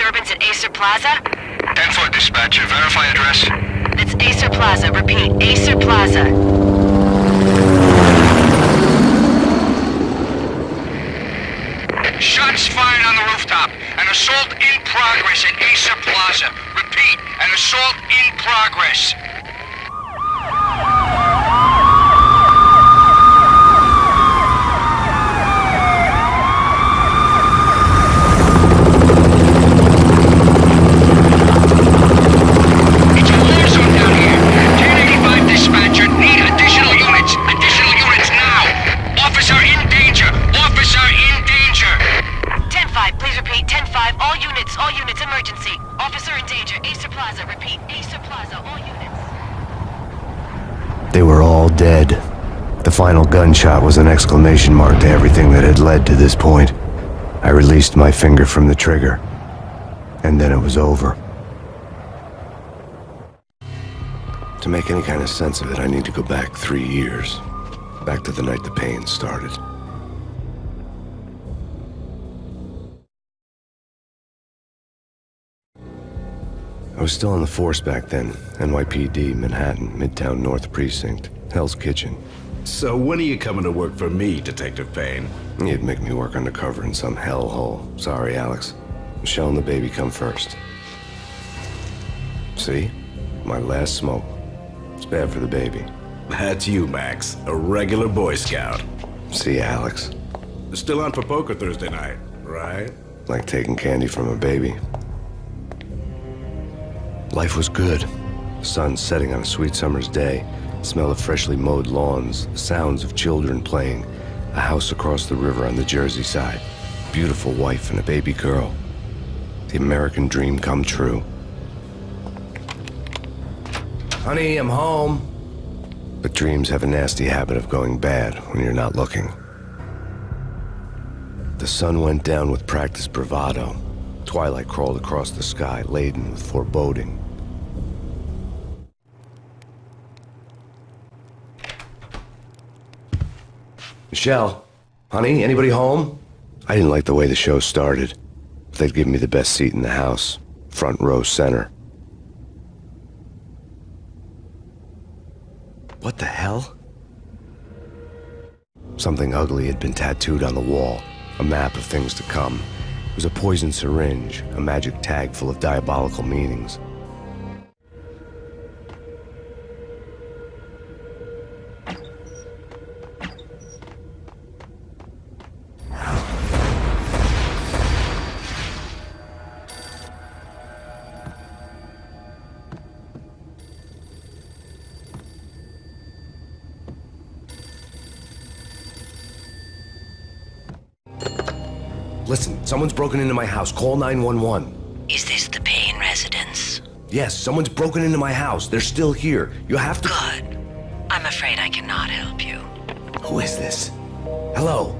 disturbance at Acer Plaza? 10-4 dispatcher, verify address. That's Acer Plaza. Repeat, Acer Plaza. Shots fired on the rooftop. An assault in progress at Acer Plaza. Repeat, an assault in progress. It's a war zone down here. 1085 dispatcher, need additional units. Additional units now. Officer in danger. Officer in danger. 10-5, please repeat. 10-5, all units, emergency. Officer in danger, Acer Plaza. Repeat, Acer Plaza, all units. They were all dead. The final gunshot was an exclamation mark to everything that had led to this point. I released my finger from the trigger, and then it was over. To make any kind of sense of it, I need to go back 3 years. Back to the night the Payne started. I was still on the force back then. NYPD, Manhattan, Midtown North Precinct, Hell's Kitchen. So when are you coming to work for me, Detective Payne? You'd make me work undercover in some hellhole. Sorry, Alex. Michelle and the baby come first. See? My last smoke. It's bad for the baby. That's you, Max. A regular Boy Scout. See, Alex. Still on for poker Thursday night, right? Like taking candy from a baby. Life was good. The sun setting on a sweet summer's day. The smell of freshly mowed lawns. The sounds of children playing. A house across the river on the Jersey side. Beautiful wife and a baby girl. The American dream come true. Honey, I'm home. But dreams have a nasty habit of going bad when you're not looking. The sun went down with practiced bravado. Twilight crawled across the sky, laden with foreboding. Michelle, honey, anybody home? I didn't like the way the show started. They'd give me the best seat in the house, front row center. What the hell? Something ugly had been tattooed on the wall, a map of things to come. It was a poison syringe, a magic tag full of diabolical meanings. Listen, someone's broken into my house. Call 911. Is this the Payne residence? Yes, someone's broken into my house. They're still here. You have to... Good. I'm afraid I cannot help you. Who is this? Hello?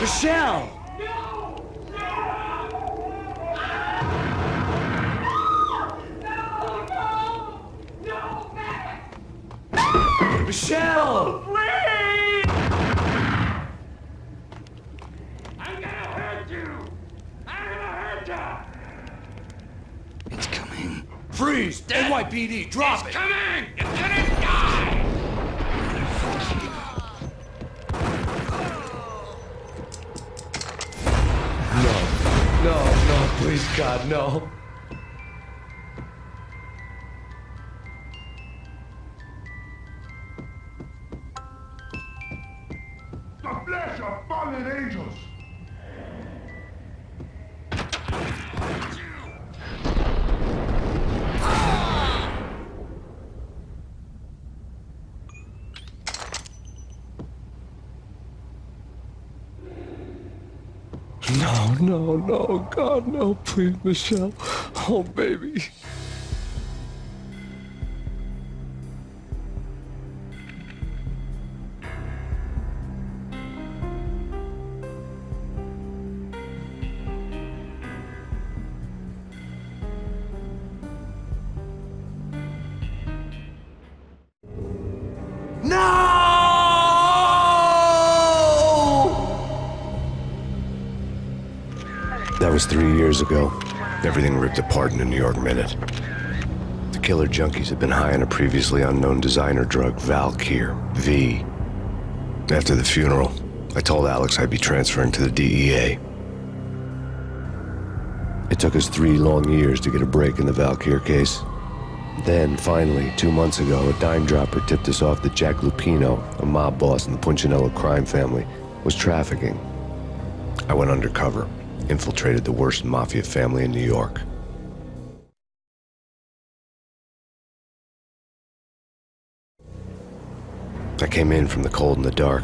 Michelle! Michelle! Please! I'm gonna hurt you! I'm gonna hurt you! It's coming. Freeze! NYPD, drop It's it! coming! You're gonna die! No, please, God, no. The flesh of fallen angels. No, God, no, please, Michelle. Oh, baby. was 3 years ago. Everything ripped apart in a New York minute. The killer junkies had been high on a previously unknown designer drug, Valkyr, V. After the funeral, I told Alex I'd be transferring to the DEA. It took us 3 long years to get a break in the Valkyr case. Then, finally, 2 months ago, a dime dropper tipped us off that Jack Lupino, a mob boss in the Punchinello crime family, was trafficking. I went undercover, infiltrated the worst mafia family in New York. I came in from the cold and the dark.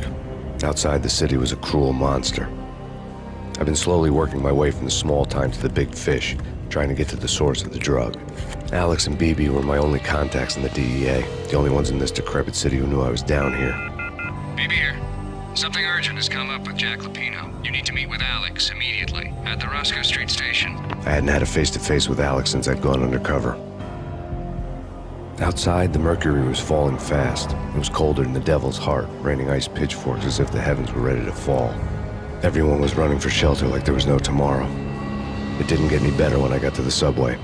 Outside the city was a cruel monster. I've been slowly working my way from the small time to the big fish, trying to get to the source of the drug. Alex and BB were my only contacts in the DEA, the only ones in this decrepit city who knew I was down here. BB here. Something urgent has come up with Jack Lupino. You need to meet with Alex immediately at the Roscoe Street station. I hadn't had a face-to-face with Alex since I'd gone undercover. Outside, the mercury was falling fast. It was colder than the devil's heart, raining ice pitchforks as if the heavens were ready to fall. Everyone was running for shelter like there was no tomorrow. It didn't get any better when I got to the subway.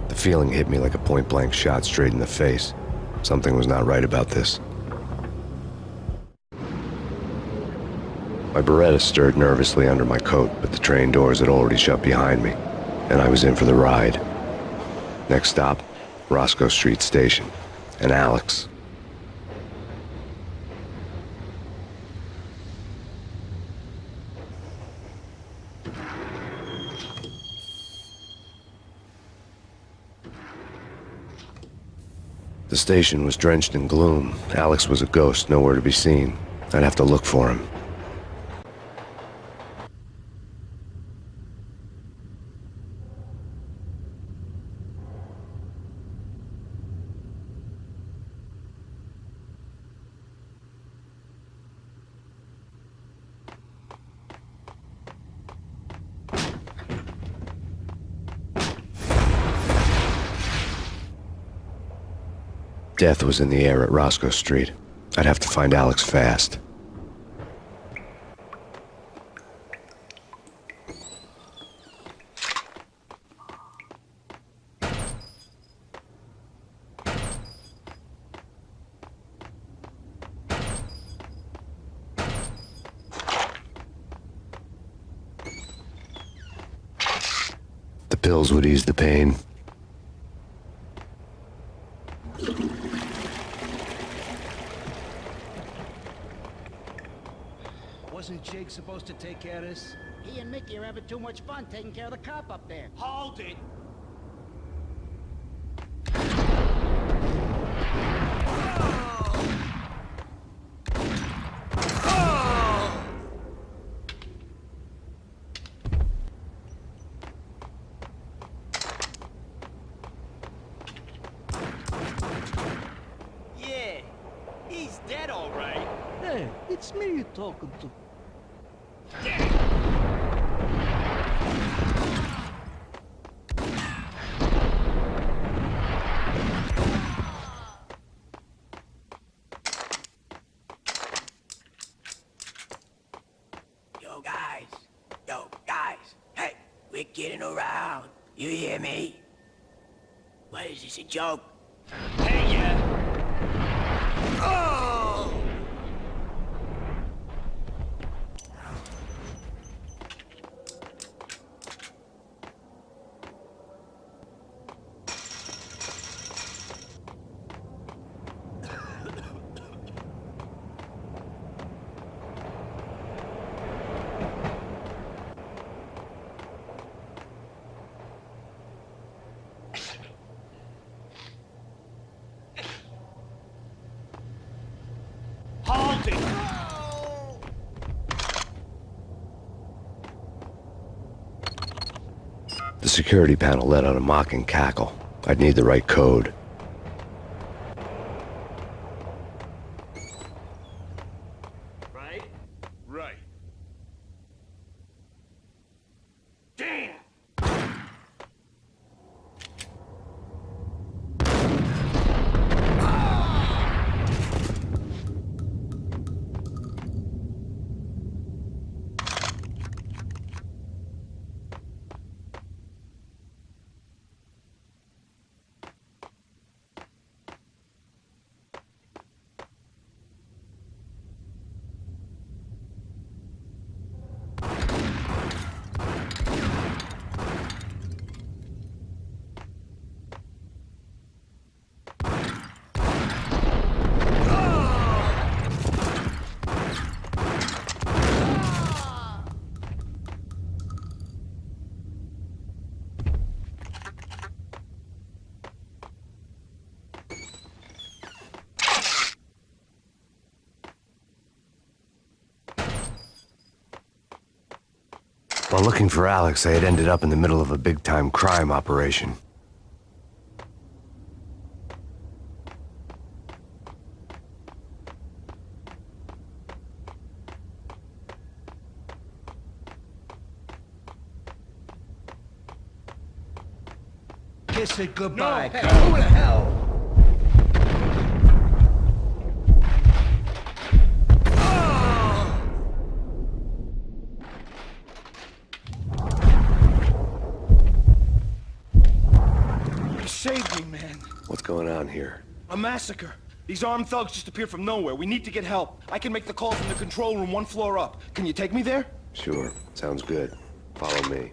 The feeling hit me like a point-blank shot straight in the face. Something was not right about this. My Beretta stirred nervously under my coat, but the train doors had already shut behind me, and I was in for the ride. Next stop, Roscoe Street Station, and Alex. The station was drenched in gloom. Alex was a ghost, nowhere to be seen. I'd have to look for him. Death was in the air at Roscoe Street. I'd have to find Alex fast. The pills would ease the pain. Wasn't Jake supposed to take care of this? He and Mickey are having too much fun taking care of the cop up there. Hold it! Yeah, he's dead all right. Hey, it's me you're talking to. Yo guys, hey, we're getting around. You hear me? What is this, a joke? Hey, yeah! Oh! Hold it! The security panel let out a mocking cackle. I'd need the right code. Right? Right. Damn! While looking for Alex, I had ended up in the middle of a big-time crime operation. Kiss it goodbye. No, hey, who the hell? You saved me, man. What's going on here? A massacre. These armed thugs just appeared from nowhere. We need to get help. I can make the call from the control room 1 floor up. Can you take me there? Sure, sounds good. Follow me.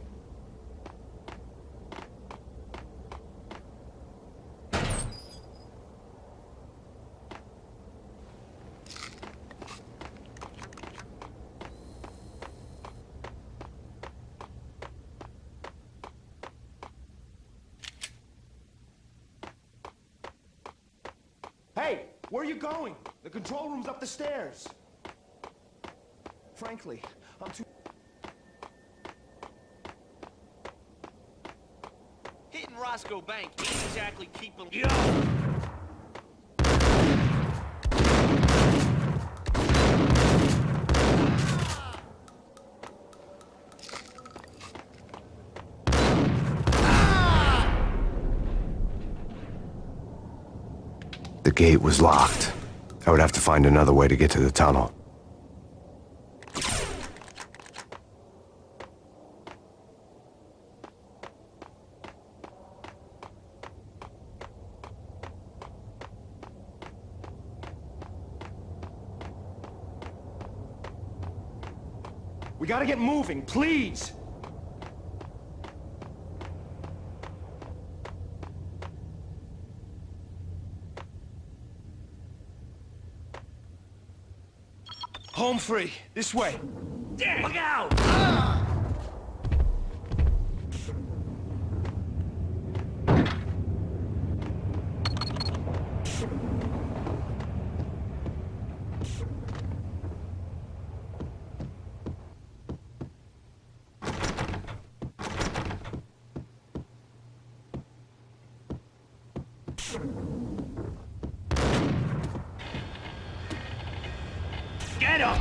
Hey, where are you going? The control room's up the stairs. Frankly, I'm too... Hitting Roscoe Bank ain't exactly keeping... Yo! The gate was locked. I would have to find another way to get to the tunnel. We gotta get moving, please! Home free. This way. Look out! Get up!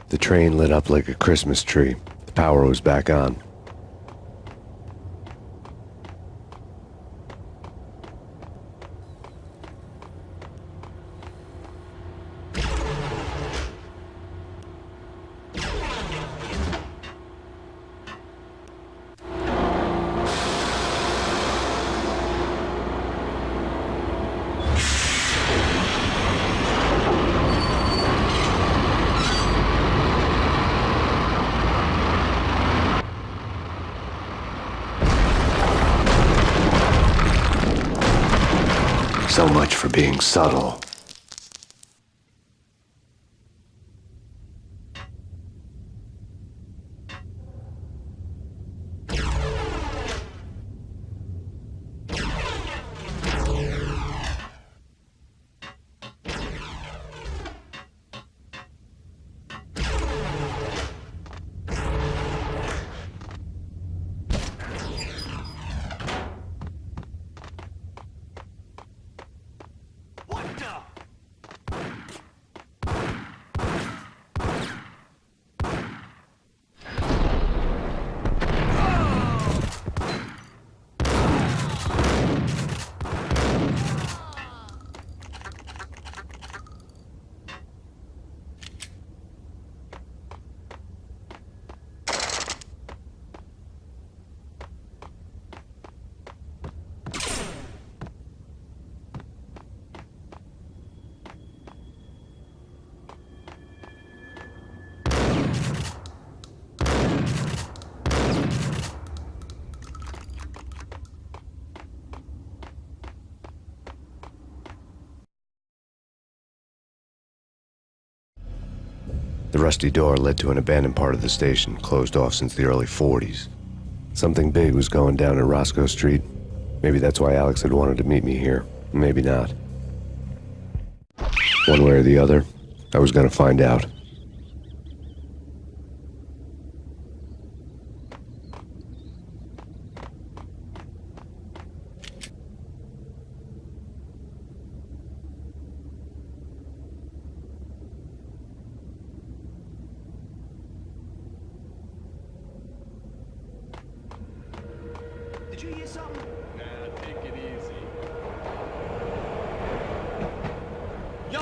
The train lit up like a Christmas tree. The power was back on. So much for being subtle. The rusty door led to an abandoned part of the station, closed off since the early 40s. Something big was going down at Roscoe Street. Maybe that's why Alex had wanted to meet me here. Maybe not. One way or the other, I was gonna find out. Did you hear something? Nah, take it easy. Yo!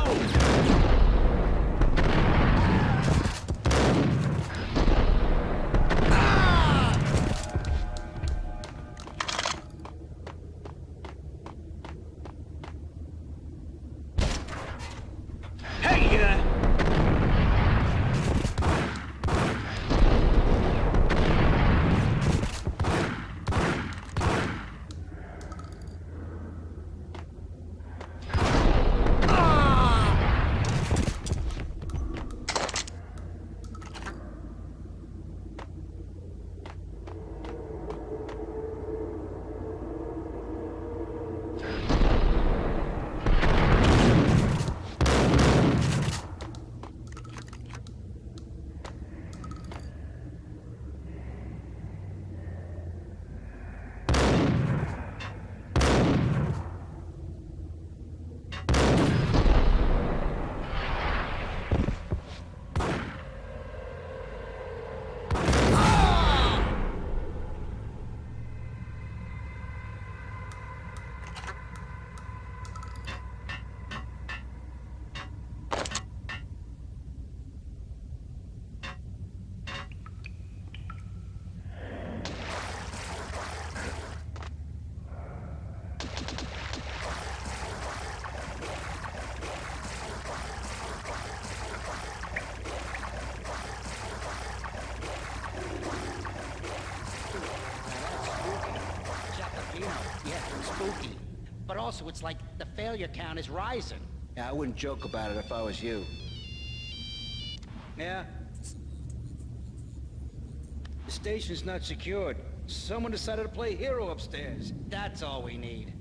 Spooky. But also, it's like the failure count is rising. Yeah, I wouldn't joke about it if I was you. Yeah? The station's not secured. Someone decided to play hero upstairs. That's all we need.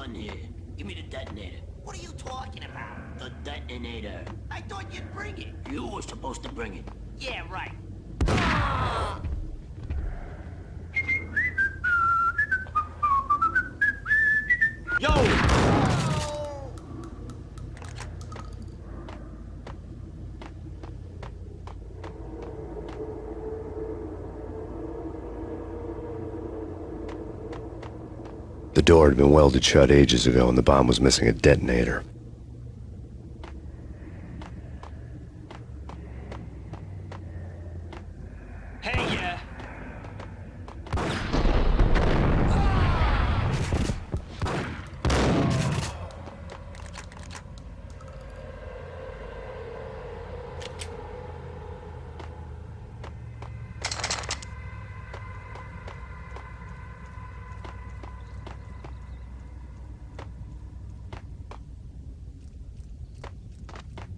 on here. Give me the detonator. What are you talking about? The detonator. I thought you'd bring it. You were supposed to bring it. Yeah, right. Yo! The door had been welded shut ages ago and the bomb was missing a detonator. Hey, yeah.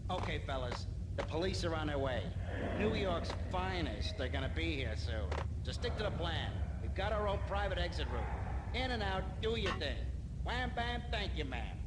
Okay, fellas. The police are on their way. New York's finest are gonna be here soon. So stick to the plan. We've got our own private exit route. In and out, do your thing. Wham bam, thank you, ma'am.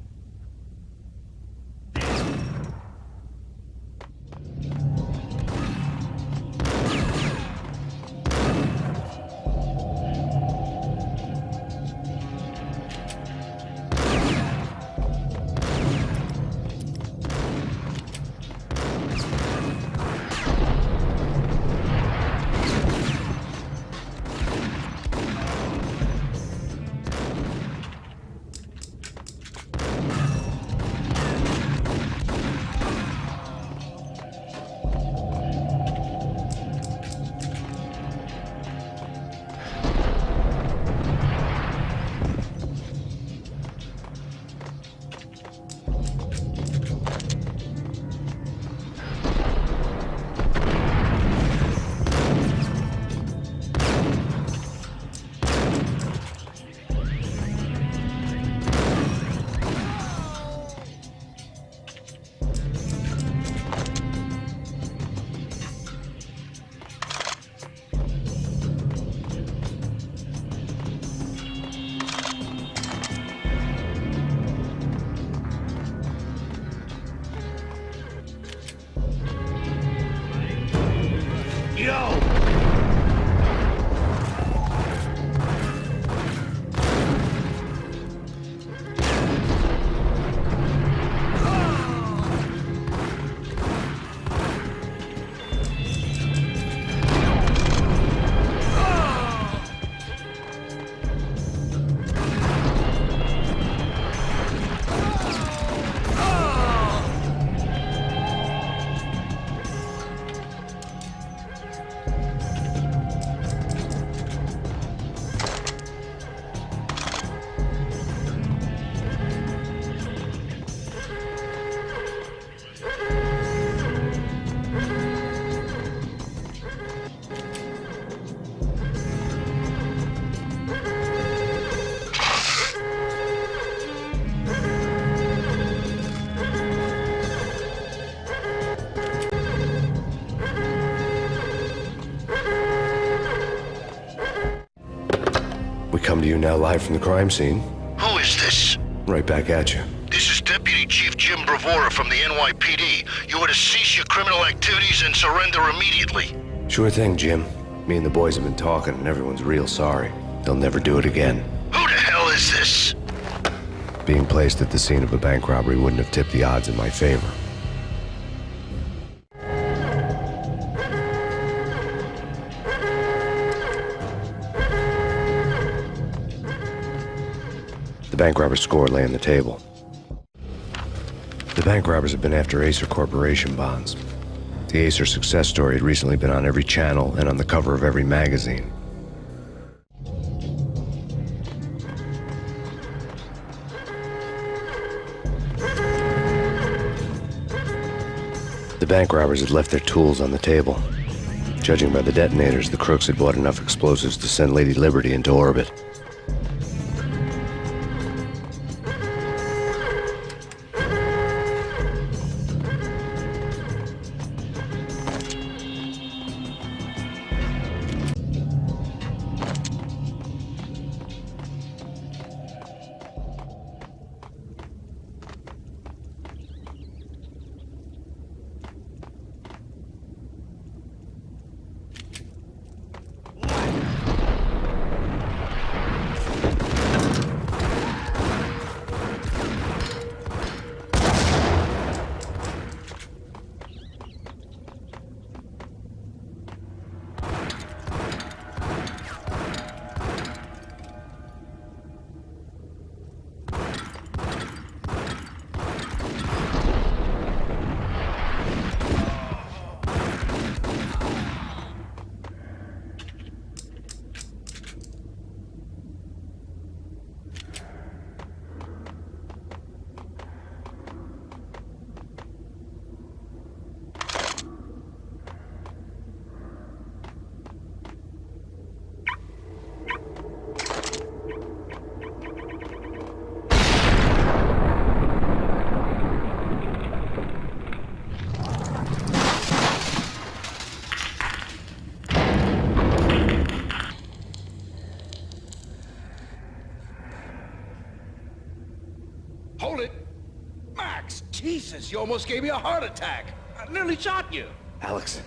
We come to you now live from the crime scene. Who is this? Right back at you. This is Deputy Chief Jim Bravura from the NYPD. You are to cease your criminal activities and surrender immediately. Sure thing, Jim. Me and the boys have been talking and everyone's real sorry. They'll never do it again. Who the hell is this? Being placed at the scene of a bank robbery wouldn't have tipped the odds in my favor. The bank robber's score lay on the table. The bank robbers have been after Acer Corporation bonds. The Acer success story had recently been on every channel and on the cover of every magazine. The bank robbers had left their tools on the table. Judging by the detonators, the crooks had bought enough explosives to send Lady Liberty into orbit. Jesus, you almost gave me a heart attack. I nearly shot you. Alex,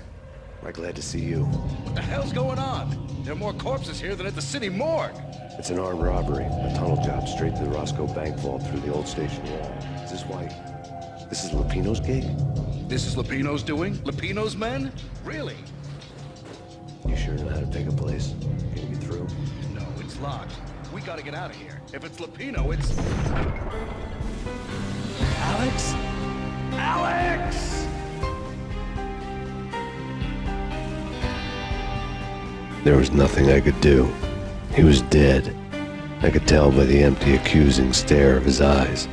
we're glad to see you. What the hell's going on? There are more corpses here than at the city morgue. It's an armed robbery. A tunnel job straight to the Roscoe Bank vault through the old station wall. Is this why... This is Lupino's gig? This is Lupino's doing? Lupino's men? Really? You sure know how to take a place? Can you get through? No, it's locked. We gotta get out of here. If it's Lupino, it's... Alex? Alex! There was nothing I could do. He was dead. I could tell by the empty, accusing stare of his eyes.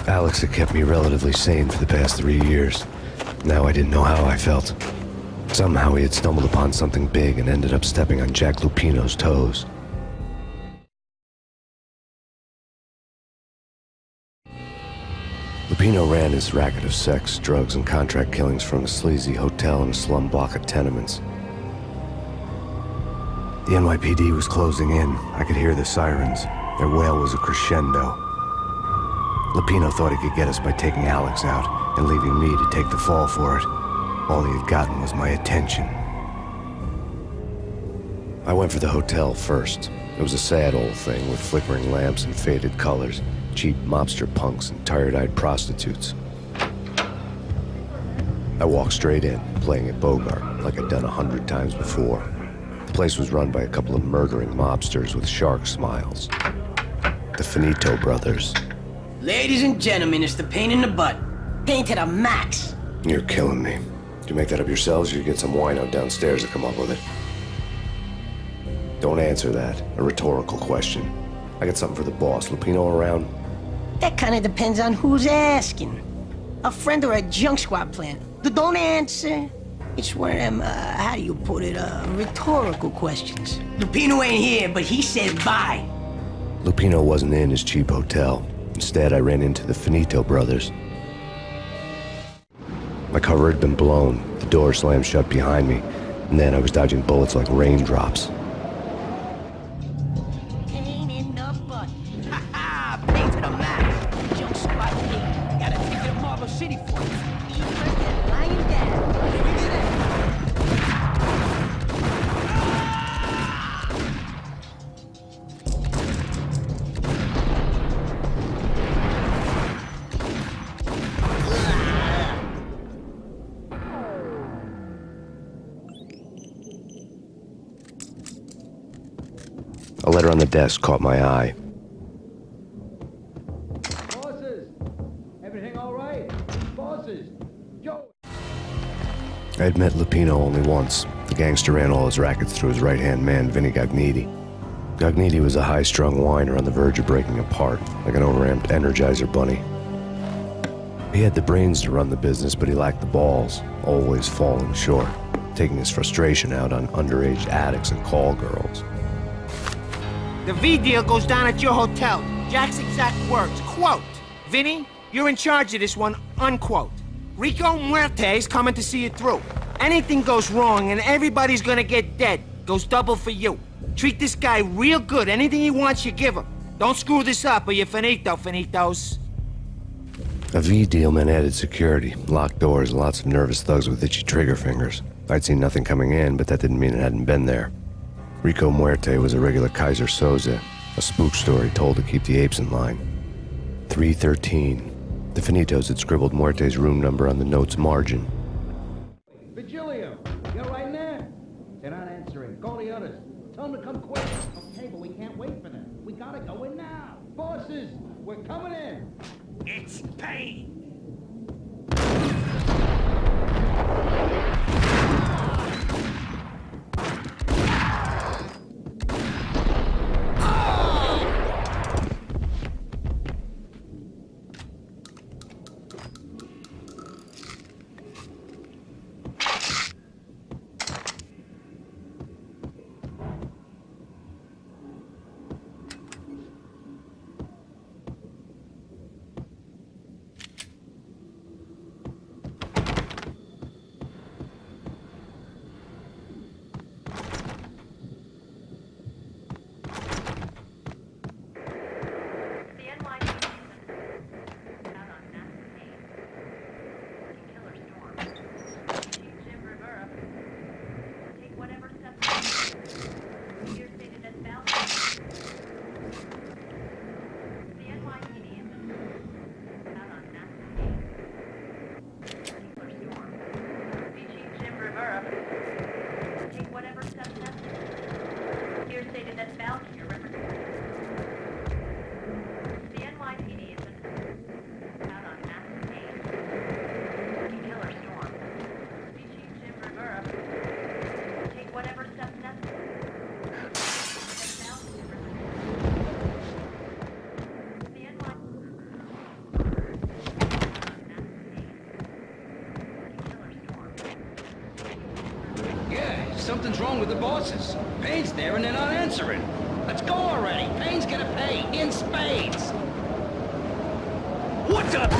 Alex had kept me relatively sane for the past 3 years. Now I didn't know how I felt. Somehow he had stumbled upon something big and ended up stepping on Jack Lupino's toes. Lupino ran his racket of sex, drugs, and contract killings from a sleazy hotel in a slum block of tenements. The NYPD was closing in. I could hear the sirens. Their wail was a crescendo. Lupino thought he could get us by taking Alex out and leaving me to take the fall for it. All he had gotten was my attention. I went for the hotel first. It was a sad old thing with flickering lamps and faded colors, cheap mobster punks and tired-eyed prostitutes. I walked straight in, playing at Bogart like I'd done 100 times before. The place was run by a couple of murdering mobsters with shark smiles. The Finito brothers. Ladies and gentlemen, it's the Payne in the butt. Payne to the max. You're killing me. Did you make that up yourselves, or you get some wino downstairs to come up with it? Don't answer that. A rhetorical question. I got something for the boss. Lupino around? That kind of depends on who's asking. A friend or a junk squad plan. Don't answer. It's one of them, how do you put it, rhetorical questions. Lupino ain't here, but he said bye. Lupino wasn't in his cheap hotel. Instead, I ran into the Finito brothers. My cover had been blown. The door slammed shut behind me, and then I was dodging bullets like raindrops. Payne in the butt. Ha ha! Payne to the max. Junk squad Payne. Got a ticket to Marble City for you. Eat first and lying down. Here we get it. A letter on the desk caught my eye. Bosses! Everything all right? Bosses! Joe! I had met Lupino only once. The gangster ran all his rackets through his right-hand man, Vinny Gognitti. Gognitti was a high-strung whiner on the verge of breaking apart, like an overamped Energizer bunny. He had the brains to run the business, but he lacked the balls, always falling short, taking his frustration out on underage addicts and call girls. The V deal goes down at your hotel. Jack's exact words, quote, "Vinny, you're in charge of this one," unquote. Rico Muerte's coming to see it through. Anything goes wrong and everybody's gonna get dead. Goes double for you. Treat this guy real good. Anything he wants, you give him. Don't screw this up or you're finito, finitos. A V deal meant added security, locked doors, and lots of nervous thugs with itchy trigger fingers. I'd seen nothing coming in, but that didn't mean it hadn't been there. Rico Muerte was a regular Kaiser Soze, a spook story told to keep the apes in line. 313. The Finitos had scribbled Muerte's room number on the note's margin. Virgilio, you're right in there? They're not answering. Call the others. Tell them to come quick. Okay, but we can't wait for them. We gotta go in now. Bosses, we're coming in. It's Payne. Something's wrong with the bosses. Payne's there and they're not answering. Let's go already. Payne's gonna pay in spades. What the?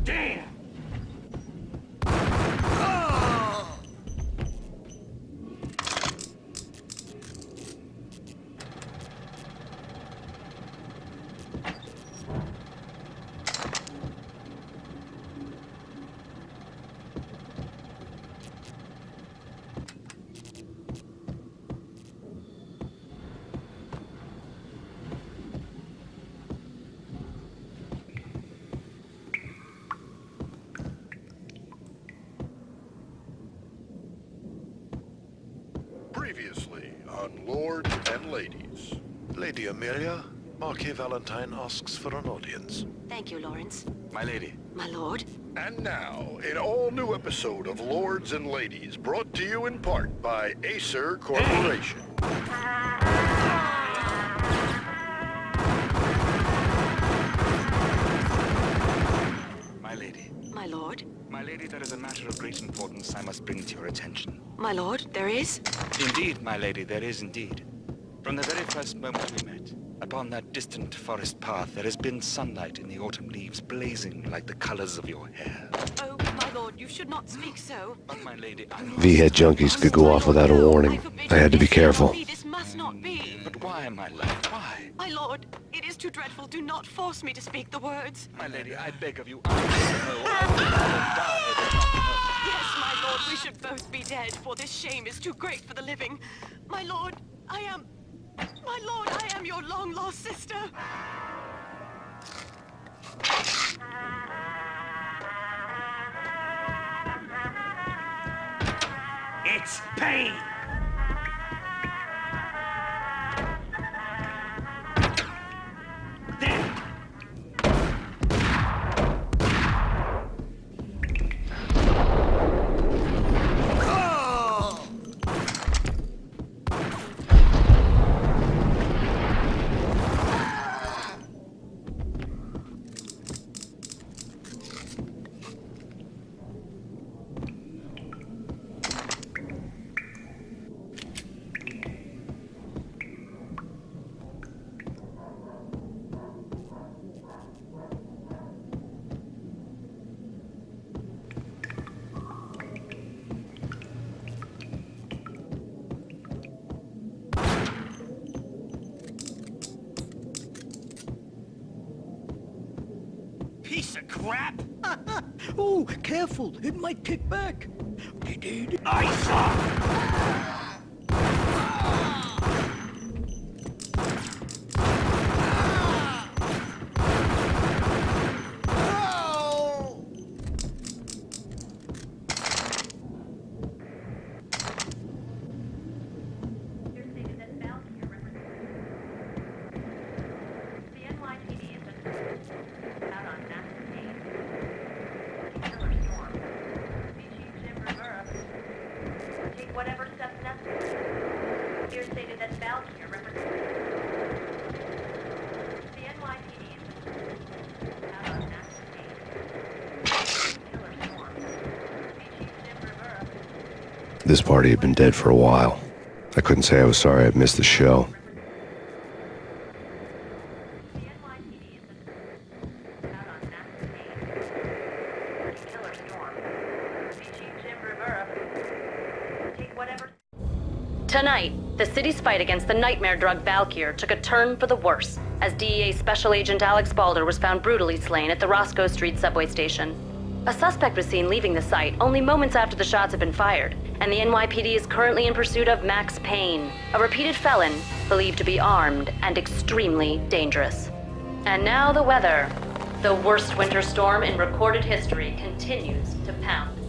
Damn! Previously on Lords and Ladies. Lady Amelia, Marquis Valentine asks for an audience. Thank you, Lawrence. My lady. My lord. And now, an all-new episode of Lords and Ladies, brought to you in part by Acer Corporation. My lady. My lord. My lady, there is a matter of great importance I must bring to your attention. My lord, there is? Indeed, my lady, there is indeed. From the very first moment we met, upon that distant forest path, there has been sunlight in the autumn leaves blazing like the colors of your hair. Oh, my lord, you should not speak so. But my lady, I... V-head junkies could go off without a warning. I had to be careful. This must not be. But why, my love, why? My lord, it is too dreadful. Do not force me to speak the words. My lady, I beg of you, I will die, but not her. Yes, my lord, we should both be dead, for this shame is too great for the living. My lord, I am your long-lost sister. It's Payne! There! Piece of crap! Oh, careful. It might kick back. I saw! Whatever steps necessary. Here stated that Val here represents the NYPD is out on massive case. Killer storm. Chief Jim Rivera. This party had been dead for a while. I couldn't say I was sorry I'd missed the show. The NYPD is out on massive case. Killer storm. Chief Jim Rivera. Take whatever. Tonight, The city's fight against the nightmare drug Valkyr took a turn for the worse, as DEA Special Agent Alex Balder was found brutally slain at the Roscoe Street subway station. A suspect was seen leaving the site only moments after the shots had been fired, and the NYPD is currently in pursuit of Max Payne, a repeated felon believed to be armed and extremely dangerous. And now the weather. The worst winter storm in recorded history continues to pound.